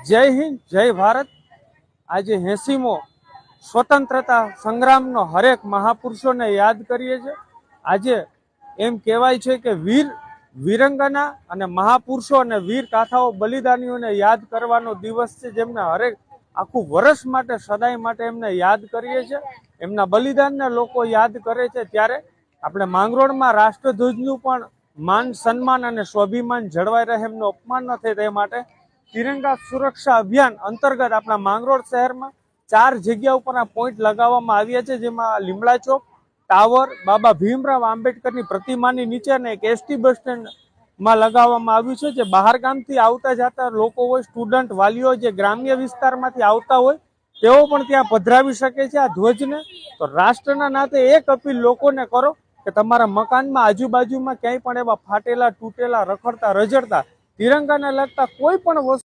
जय हिंद जय भारत। आज 80मो स्वतंत्रता संग्राम नो हरेक महापुरुषों ने याद करिए छे। आज एम कहेवाय छे के वीर वीरंगना अने महापुरुषों अने वीर गाथाओ बलिदानीओ ने याद करवानो दिवस छे, जेमने हरेक आखू वर्ष माटे सदाय माटे एमने याद करीए छे। एमना बलिदानने लोको याद करे छे त्यारे આપણે માંગરોળમાં રાષ્ટ્રધ્વજનું પણ માન સન્માન અને સ્વાભિમાન જળવાઈ રહે, એમનું અપમાન ન થાય તે માટે તિરંગા સુરક્ષા અભિયાન અંતર્ગત આપણા માંગરોળ શહેરમાં 4 જગ્યા ઉપર આ પોઈન્ટ લગાવવામાં આવ્યા છે, જેમાં લીમડા ચોક, ટાવર, બાબા ભીમરાવ આંબેડકરની પ્રતિમાની નીચે અને એક એસટી બસ સ્ટેન્ડમાં લગાવવામાં આવ્યું છે, જે બહાર ગામથી આવતા જતા લોકો હોય, સ્ટુડન્ટ, વાલીઓ જે ગ્રામ્ય વિસ્તારમાંથી આવતા હોય તેઓ પણ ત્યાં પધરાવી શકે છે આ ધ્વજને। તો રાષ્ટ્રના નાતે એક અપીલ લોકોને કરો કે તમારા મકાનમાં આજુબાજુમાં ક્યાંય પણ એવા ફાટેલા, તૂટેલા, રખડતા, રજડતા તિરંગાને લગતા કોઈ પણ વસ્તુ